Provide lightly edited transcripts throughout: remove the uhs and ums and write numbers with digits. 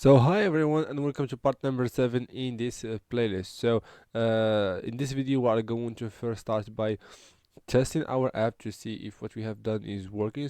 So hi everyone and welcome to part number 7 in this playlist. In this video we are going to first start by testing our app to see if what we have done is working.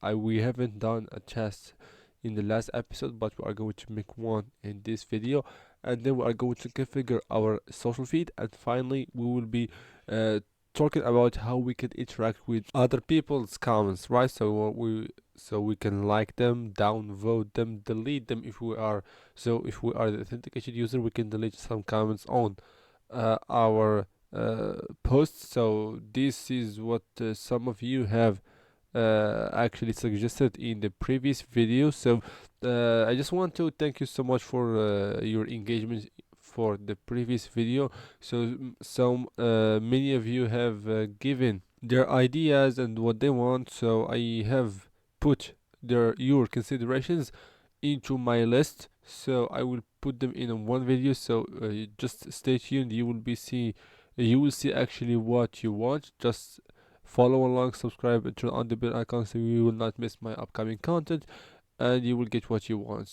We haven't done a test in the last episode, but we are going to make one in this video, and then we are going to configure our social feed, and finally we will be uh, talking about how we can interact with other people's comments, right? So we can like them, downvote them, delete them if we are the authenticated user, we can delete some comments on our posts. So this is what some of you have actually suggested in the previous video. I just want to thank you so much for your engagement for the previous video. Many of you have given their ideas and what they want, so I have put your considerations into my list, so I will put them in one video. Just stay tuned, you will see actually what you want. Just follow along, subscribe, and turn on the bell icon so you will not miss my upcoming content, and you will get what you want.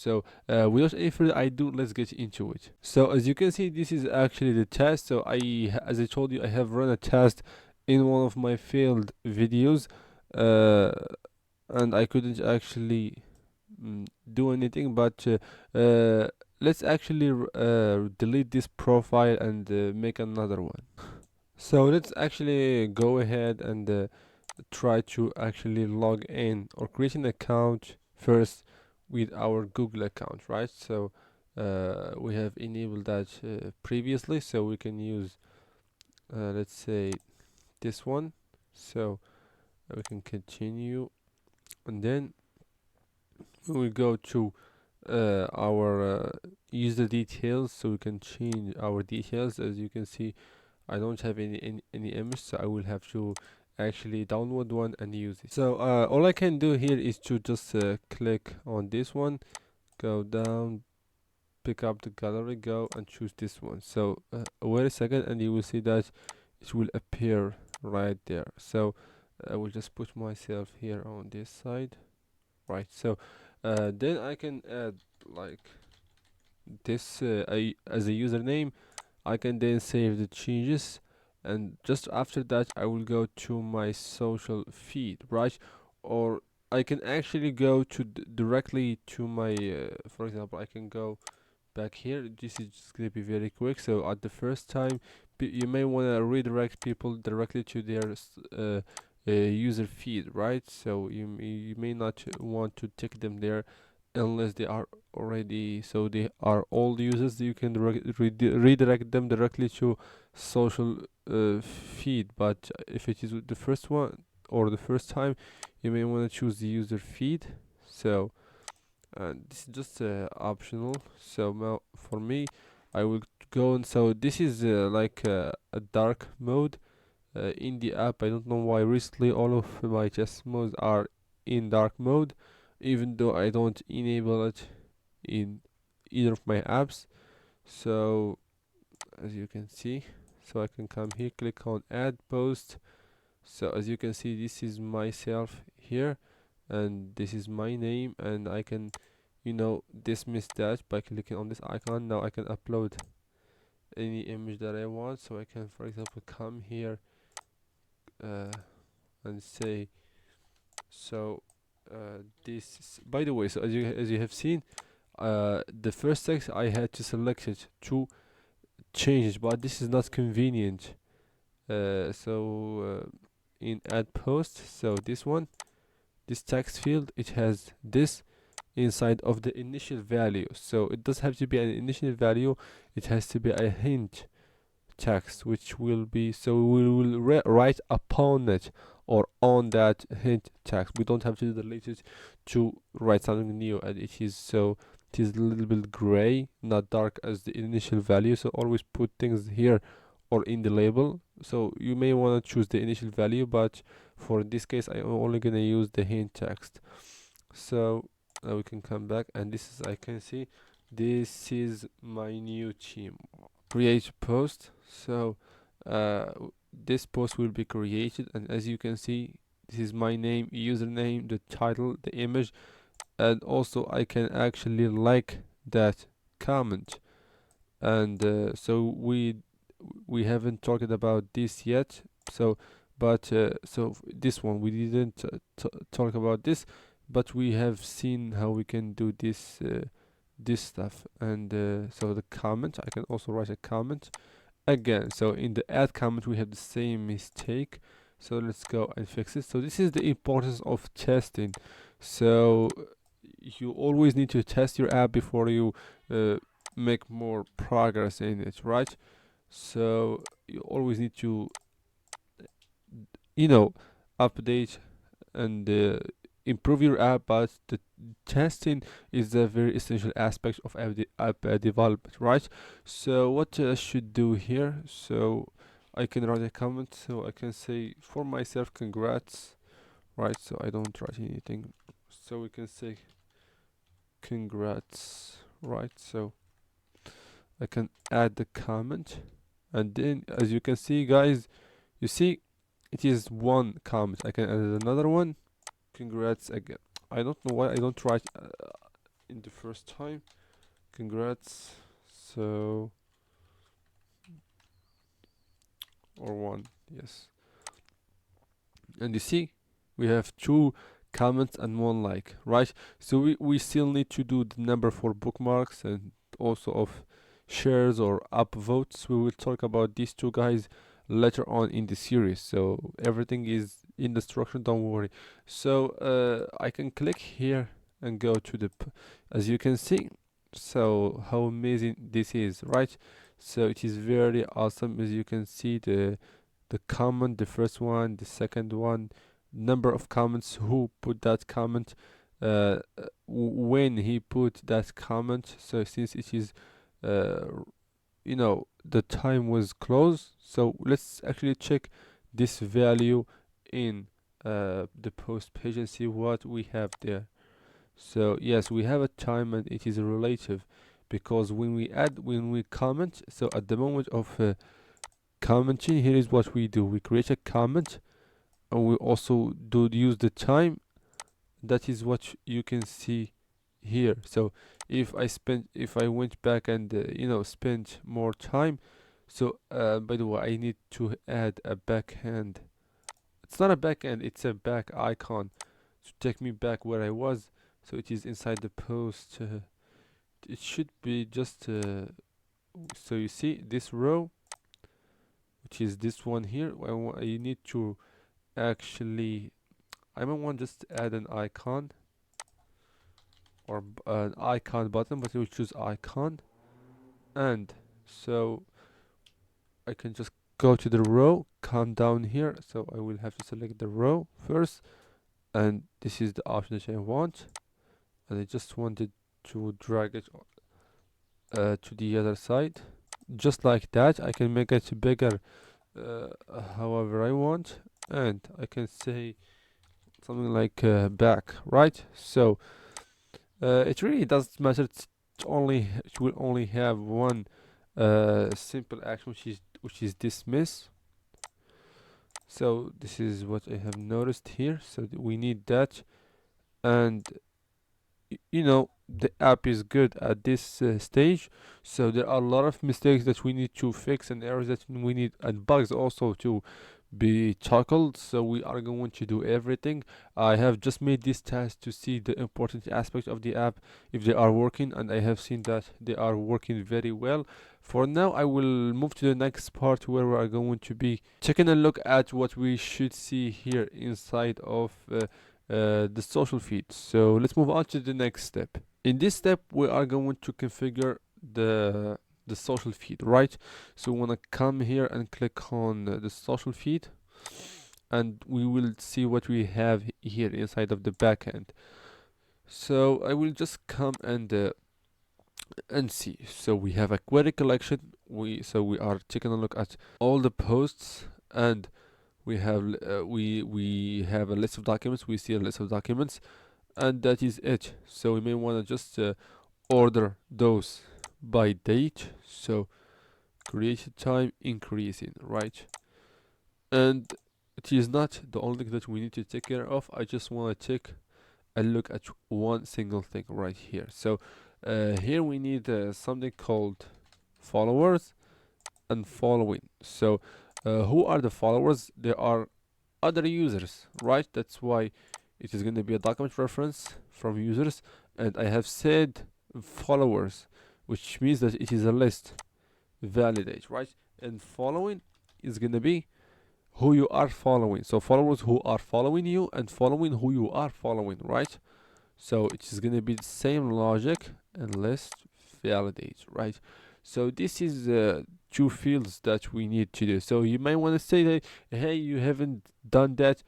Without any further ado, let's get into it. So as you can see, this is actually the test. As I told you, I have run a test in one of my failed videos, uh, and I couldn't actually do anything. But let's actually delete this profile and make another one. So let's actually go ahead and try to actually log in or create an account first with our Google account, right? We have enabled that previously, so we can use let's say this one. So we can continue, and then we will go to our user details, so we can change our details. As you can see, I don't have any image, so I will have to actually download one and use it. All I can do here is to just click on this one, go down, pick up the gallery, go and choose this one. Wait a second, and you will see that it will appear right there. I will just put myself here on this side, right? Then I can add like this as a username. I can then save the changes, and just after that I will go to my social feed, right? Or I can actually go to directly to my for example, I can go back here. This is just gonna be very quick. So at the first time, you may want to redirect people directly to their user feed, right? You may not want to take them there unless they are already, so they are old users. You can redirect them directly to social feed. But if it is the first one or the first time, you may want to choose the user feed. This is just optional. So now for me, I will go, and so this is a dark mode in the app. I don't know why recently all of my chess modes are in dark mode, even though I don't enable it in either of my apps. So as you can see, so I can come here, click on add post. So as you can see, this is myself here, and this is my name, and I can dismiss that by clicking on this icon. Now I can upload any image that I want. So I can, for example, come here and say, so this by the way, so as you have seen, the first text I had to select it to change it, but this is not convenient. In add post, so this text field, it has this inside of the initial value. So it does have to be an initial value, it has to be a hint text, which will be, so we will write upon it or on that hint text. We don't have to delete it to write something new, and it is a little bit gray, not dark as the initial value. So always put things here or in the label. So you may want to choose the initial value, but for this case I'm only gonna use the hint text. So now we can come back, and this is, I can see this is my new theme. Create post. This post will be created, and as you can see, this is my name, username, the title, the image, and also I can actually like that comment. And so we haven't talked about this yet. So but this one we didn't talk about this, but we have seen how we can do this stuff. And so the comment, I can also write a comment again. So in the add comment we have the same mistake, so let's go and fix it. So this is the importance of testing. So you always need to test your app before you uh, make more progress in it, right? So you always need to, you know, update and improve your app, but the testing is a very essential aspect of app development, right? So what I should do here, so I can write a comment, so I can say for myself congrats, right? So I don't write anything, so we can say congrats, right? So I can add the comment, and then as you can see guys, you see it is one comment. I can add another one, congrats again. I don't know why I don't write in the first time congrats, so or one, yes. And you see we have two comments and one like, right? So we still need to do the number for bookmarks and also of shares or upvotes. We will talk about these two guys later on in the series, so everything is in the structure, don't worry. So I can click here and go to the as you can see, so how amazing this is, right? So it is very awesome. As you can see, the comment, the first one, the second one, number of comments, who put that comment, when he put that comment. So since it is uh, the time was close, so let's actually check this value in the post page and see what we have there. So yes, we have a time and it is relative, because when we comment, so at the moment of commenting, here is what we do: we create a comment and we also do use the time. That is what you can see here. So if I went back and spent more time, so by the way, I need to add a backhand. It's not a backend, it's a back icon to take me back where I was. So it is inside the post. It should be just so you see this row, which is this one here. You need to actually, I might want just to add an icon or an icon button, but we'll choose icon. And so I can just go to the row, come down here. So I will have to select the row first, and this is the option that I want. And I just wanted to drag it to the other side, just like that. I can make it bigger uh, however I want, and I can say something like back, right? So it really doesn't matter. It will only have one simple action, which is dismiss. So this is what I have noticed here. So we need that, and the app is good at this stage. So there are a lot of mistakes that we need to fix and errors that we need and bugs also to be tackled. So we are going to do everything. I have just made this task to see the important aspects of the app, if they are working, and I have seen that they are working very well. For now I will move to the next part, where we are going to be taking a look at what we should see here inside of the social feed. So let's move on to the next step. In this step we are going to configure the social feed, right? So we want to come here and click on the social feed, and we will see what we have here inside of the backend. So I will just come and see. So we have a query collection. We are taking a look at all the posts, and we have a list of documents. We see a list of documents, and that is it. So we may want to just order those by date. So creation time increasing, right? And it is not the only thing that we need to take care of. I just want to take a look at one single thing right here. So here we need something called followers and following. So who are the followers? There are other users, right? That's why it is going to be a document reference from users, and I have said followers, which means that it is a list. Validate, right? And following is going to be who you are following. So followers who are following you, and following who you are following, right? So it is going to be the same logic, and list validate, right? So this is two fields that we need to do. So you might want to say that, hey, you haven't done that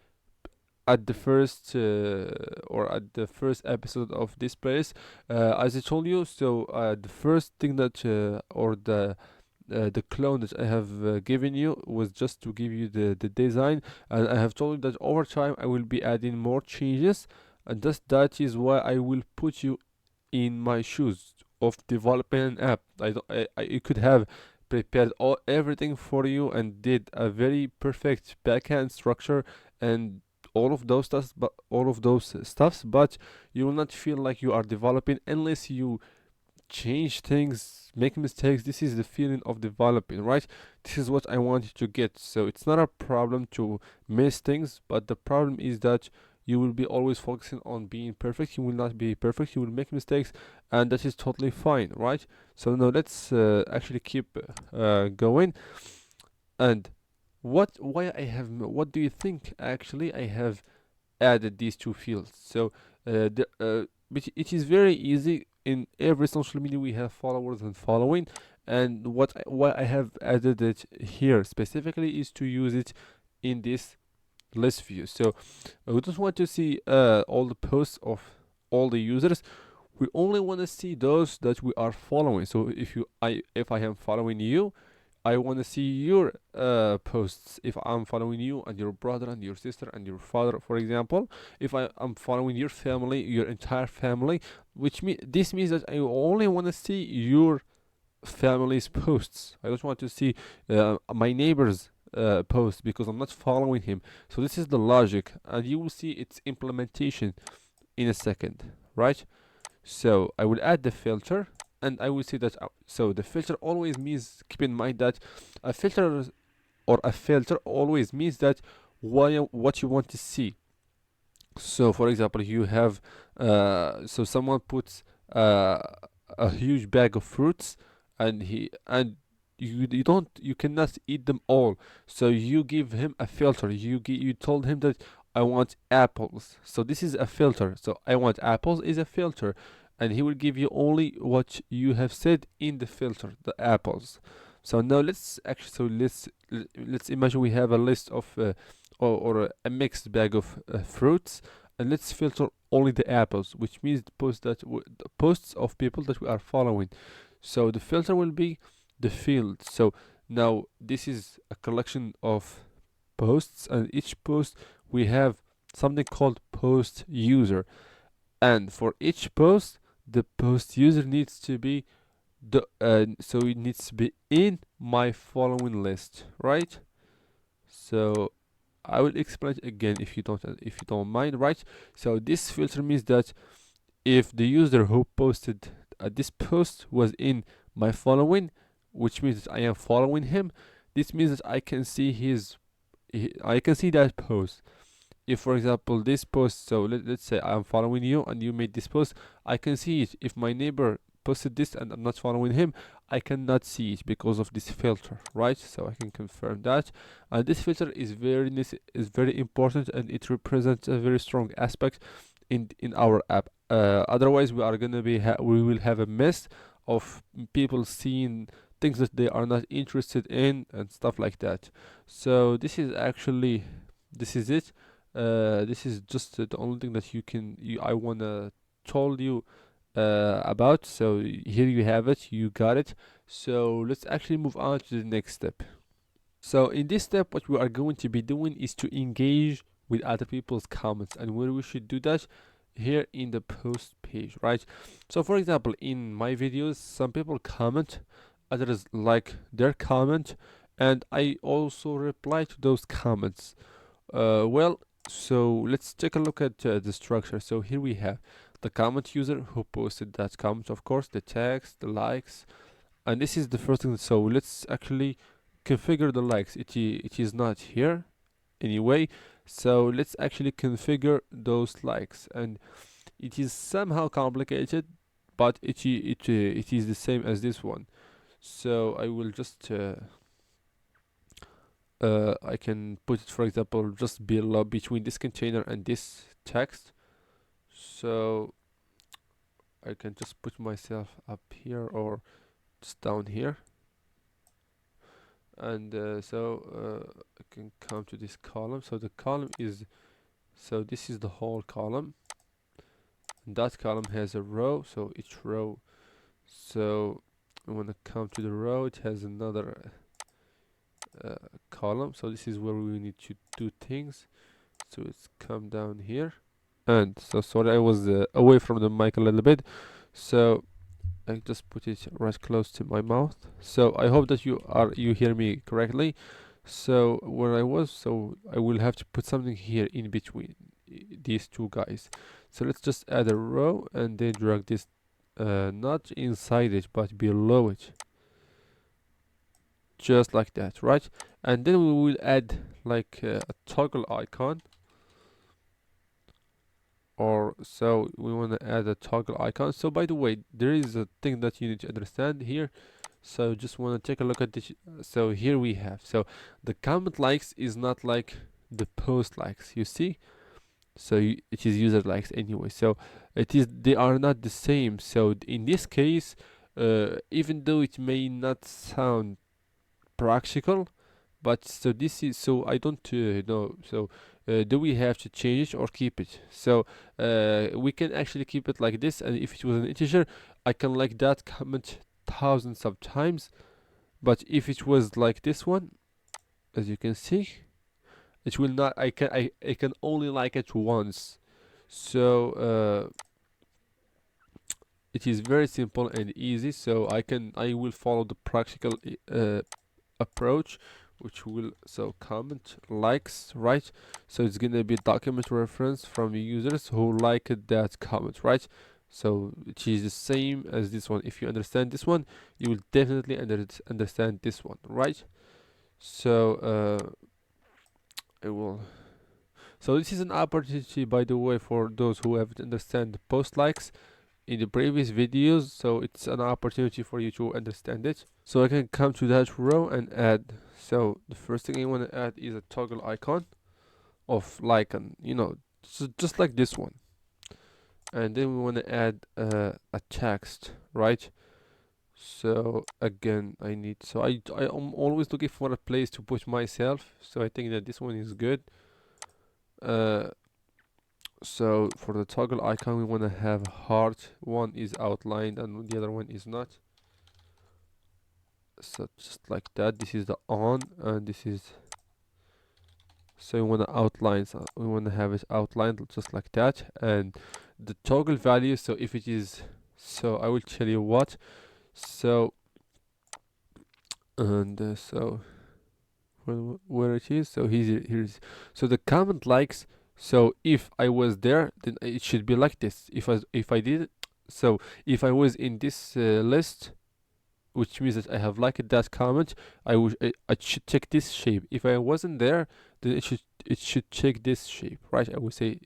at the first or at the first episode of this place. As I told you, so the first thing that or the clone that I have given you was just to give you the design, and I have told you that over time I will be adding more changes, and that is why I will put you in my shoes of developing an app. I could have prepared everything for you and did a very perfect backend structure and all of those stuffs, but you will not feel like you are developing unless you change things, make mistakes. This is the feeling of developing, right? This is what I want you to get. So it's not a problem to miss things, but the problem is that you will be always focusing on being perfect. You will not be perfect, you will make mistakes, and that is totally fine, right? So now let's actually keep going. And what do you think actually I have added these two fields? So but it is very easy. In every social media we have followers and following, and why I have added it here specifically is to use it in this list view. So we don't want to see all the posts of all the users. We only want to see those that we are following. So if I am following you, I want to see your posts. If I'm following you and your brother and your sister and your father, for example, if I'm following your family, your entire family, this means that I only want to see your family's posts. I don't want to see my neighbor's post because I'm not following him. So this is the logic, and you will see its implementation in a second, right? So I will add the filter, and I will see that. So the filter always means, keep in mind that a filter always means that what you want to see. So for example, you have so someone puts a huge bag of fruits, and you cannot eat them all. So you give him a filter. You told him that I want apples. So this is a filter. So I want apples is a filter, and he will give you only what you have said in the filter, the apples. So now let's imagine we have a list of or a mixed bag of fruits, and let's filter only the apples, which means the posts of people that we are following. So the filter will be the field. So now this is a collection of posts, and each post we have something called post user, and for each post the post user needs to be so it needs to be in my following list, right? So I will explain it again if you don't mind, right? So this filter means that if the user who posted this post was in my following, which means that I am following him, this means that I can see I can see that post. If for example this post, so let's say I'm following you and you made this post, I can see it. If my neighbor posted this and I'm not following him, I cannot see it because of this filter, right? So I can confirm that. And this filter is very important, and it represents a very strong aspect in our app. Otherwise we will have a mess of people seeing things that they are not interested in and stuff like that. So this is it. This is just the only thing that I wanna told you about. So here you have it, you got it. So let's actually move on to the next step. So in this step, what we are going to be doing is to engage with other people's comments, and where we should do that here in the post page, right? So for example, in my videos, some people comment, others like their comment, and I also reply to those comments. So let's take a look at the structure. So here we have the comment user who posted that comment, of course, the text, the likes, and this is the first thing. So let's actually configure the likes. It is not here anyway, so let's actually configure those likes, and it is somehow complicated, but it is the same as this one. So I will just I can put it, for example, just below between this container and this text. So I can just put myself up here or just down here, and I can come to this column. So the column is, so this is the whole column, and that column has a row, so each row, so I want to come to the row, it has another column, so this is where we need to do things. So it's come down here, and so sorry, I was away from the mic a little bit, so I just put it right close to my mouth. So I hope that you hear me correctly. So where I was, so I will have to put something here in between these two guys. So let's just add a row and then drag this not inside it but below it, just like that, right? And then we will add like a toggle icon, or so we want to add a toggle icon. So by the way, there is a thing that you need to understand here, so just want to take a look at this. So here we have, so the comment likes is not like the post likes, you see. So it is user likes anyway, so they are not the same. So in this case, even though it may not sound practical, but so this is, so I don't know, so do we have to change it or keep it? So we can actually keep it like this, and if it was an integer, I can like that comment thousands of times. But if it was like this one, as you can see, it will not, I can only like it once. So it is very simple and easy, so I will follow the practical approach, which will, so comment likes, right? So it's gonna be document reference from users who liked that comment, right? So it is the same as this one. If you understand this one, you will definitely understand this one, right? So I will, so this is an opportunity, by the way, for those who haven't understand the post likes in the previous videos, so it's an opportunity for you to understand it. So I can come to that row and add, so the first thing I want to add is a toggle icon of like an, so just like this one, and then we want to add a text, right? So again, I need, so I am always looking for a place to put myself, so I think that this one is good. So for the toggle icon, we want to have heart. One is outlined and the other one is not. So just like that. This is the on, and this is, so we want to outline. So we want to have it outlined just like that. And the toggle value, so if it is, so I will tell you what. So and so where it is. So here's, so the comment likes. So if I was there, then it should be like this. If I did, so if I was in this list, which means that I have liked that comment, I should check this shape. If I wasn't there, then it should check this shape, right? I would say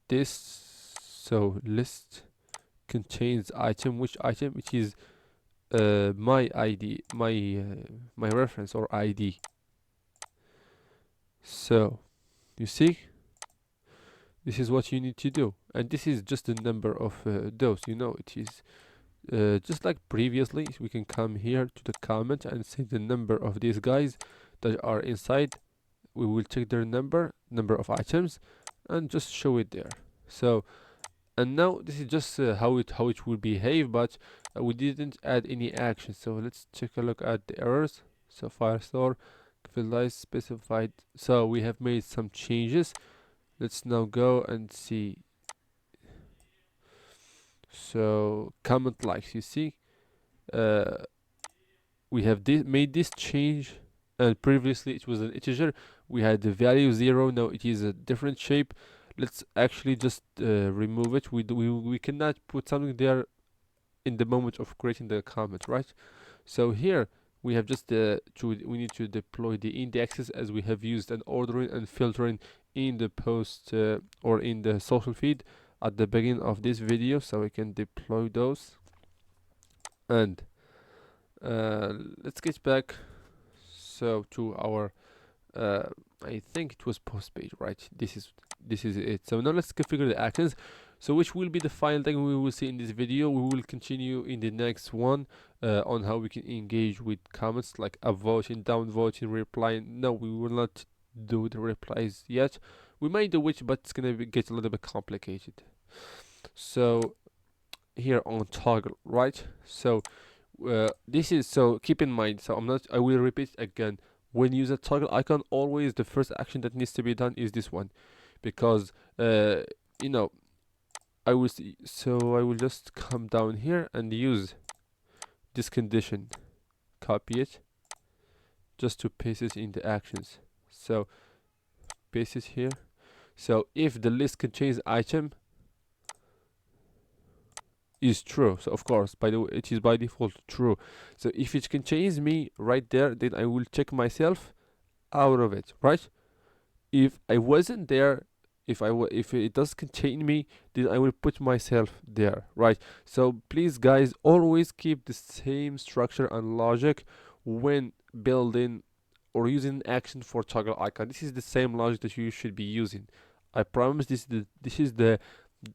this, so list contains item, which item? It is my ID, my reference or ID. So you see, this is what you need to do, and this is just the number of those. It is just like previously. We can come here to the comment and see the number of these guys that are inside. We will check their number of items, and just show it there. So, and now this is just how it will behave, but we didn't add any action. So let's take a look at the errors. So Firestore, capitalized, specified. So we have made some changes. Let's now go and see. So comment likes, you see, we have made this change, and previously it was an integer. We had the value 0, now it is a different shape. let's actually just remove it. We cannot put something there in the moment of creating the comment, right? So here we have just we need to deploy the indexes as we have used an ordering and filtering in the post or in the social feed at the beginning of this video, so we can deploy those. And let's get back so to our I think it was post page, right? This is it. So now let's configure the actions, so which will be the final thing we will see in this video. We will continue in the next one on how we can engage with comments like upvoting, downvoting, replying. No, we will not do the replies yet. We might do it, but it's gonna get a little bit complicated. So here on toggle, right? So this is, so keep in mind, so I will repeat again. When you use a toggle icon, always the first action that needs to be done is this one, because you know, I will just come down here and use this condition, copy it, just to paste it in the actions. So paste it here. So if the list contains item is true, so of course, by the way, it is by default true. So if it contains me right there, then I will check myself out of it, right? If I wasn't there, if it does contain me, then I will put myself there, right? So please guys, always keep the same structure and logic when building or using action for toggle icon. This is the same logic that you should be using. I promise this is the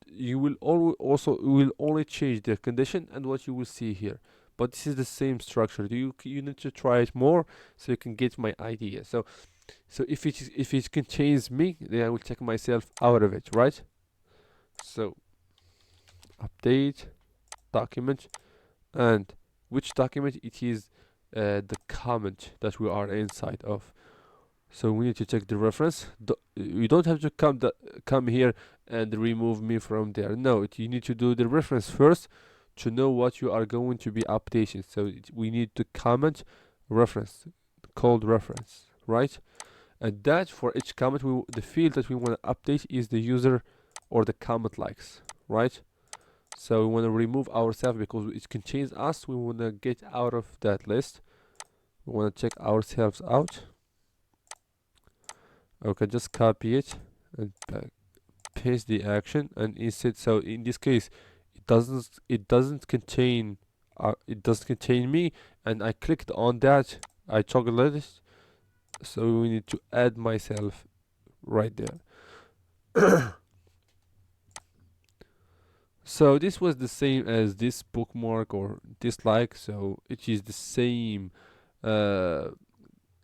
you will only change the condition and what you will see here, but this is the same structure. You need to try it more so you can get my idea. So if it contains me, then I will take myself out of it, right? So update document, and which document it is, the comment that we are inside of. So we need to check the reference. You don't have to come here and remove me from there. No, you need to do the reference first to know what you are going to be updating. So we need to comment reference, called reference, right? And that for each comment, the field that we want to update is the user or the comment likes, right? So we want to remove ourselves because it contains us. We want to get out of that list. We want to check ourselves out. Okay, just copy it and paste the action and instead. So in this case, it doesn't contain me, and I clicked on that. I toggled it. So we need to add myself right there. So this was the same as this bookmark or dislike, so it is the same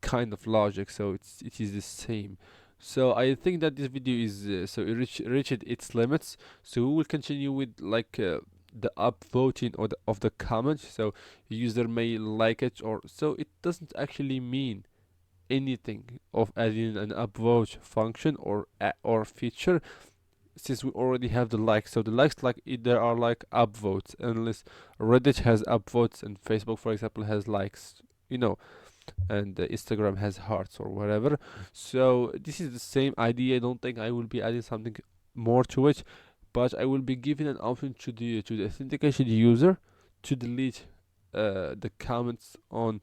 kind of logic, so it is the same. So I think that this video is so it reached its limits, so we will continue with like the upvoting of the comment. So user may like it, or so it doesn't actually mean anything of adding an upvote function or feature, since we already have the likes. So the likes, like there are like upvotes, unless Reddit has upvotes and Facebook, for example, has likes, and Instagram has hearts or whatever. So this is the same idea. I don't think I will be adding something more to it, but I will be giving an option to the authentication user to delete the comments on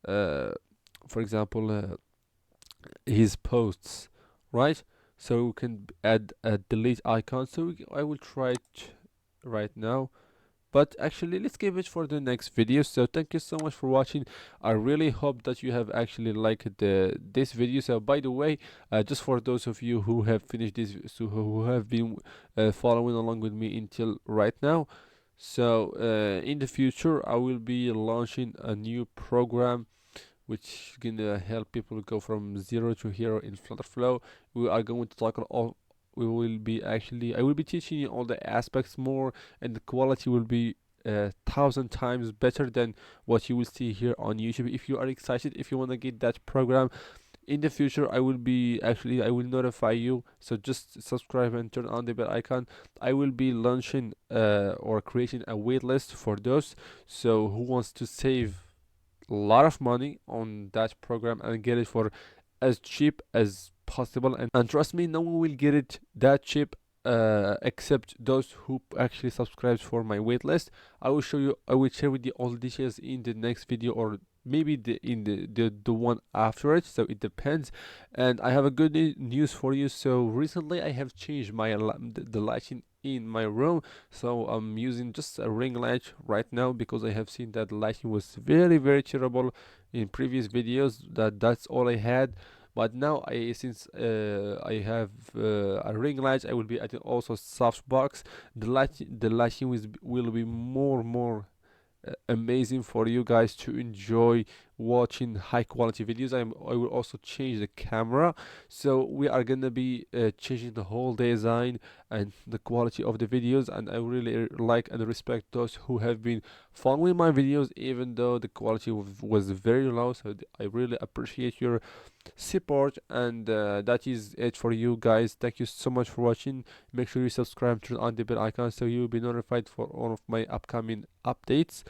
for example his posts, right? So we can add a delete icon. So I will try it right now, but actually let's give it for the next video. So thank you so much for watching. I really hope that you have actually liked this video. So by the way, just for those of you who have finished this, so who have been following along with me until right now, so in the future I will be launching a new program which is gonna help people go from zero to hero in FlutterFlow. We are going to talk all. I will be teaching you all the aspects more, and the quality will be 1,000 times better than what you will see here on YouTube. If you are excited, if you want to get that program in the future, I will notify you. So just subscribe and turn on the bell icon. I will be launching or creating a wait list for those. So who wants to save a lot of money on that program and get it for as cheap as possible, and trust me, no one will get it that cheap except those who actually subscribes for my waitlist. I will share with you all the details in the next video, or maybe the one after it, so it depends. And I have a good news for you. So recently I have changed the lighting in my room, so I'm using just a ring light right now, because I have seen that the lighting was very terrible in previous videos. That's all I had. But now, I have a ring light, I will be adding also softbox. The lighting will be more amazing for you guys to enjoy watching high quality videos. I will also change the camera, so we are gonna be changing the whole design and the quality of the videos. And I really like and respect those who have been following my videos, even though the quality was very low. So I really appreciate your support. And that is it for you guys. Thank you so much for watching. Make sure you subscribe, turn on the bell icon, so you'll be notified for all of my upcoming updates.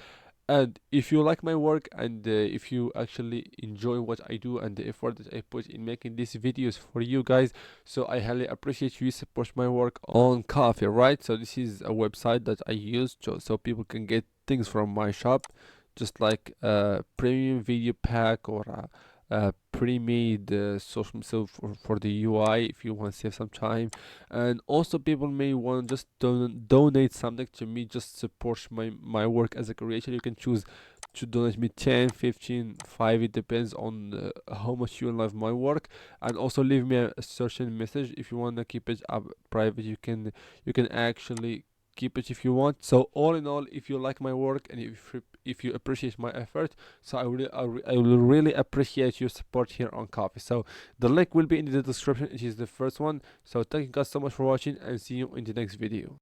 And if you like my work, and if you actually enjoy what I do and the effort that I put in making these videos for you guys, so I highly appreciate you support my work on Coffee, right? So this is a website that I use so people can get things from my shop, just like a premium video pack, or a pre-made social, so for the UI, if you want to save some time. And also people may want to just donate something to me, just support my work as a creator. You can choose to donate me 10, 15, 5, it depends on how much you love my work. And also leave me a certain message. If you want to keep it up private, you can actually keep it if you want. So all in all, if you like my work, and if you appreciate my effort, so I will really appreciate your support here on Coffee. So the link will be in the description. It is the first one. So thank you guys so much for watching, and see you in the next video.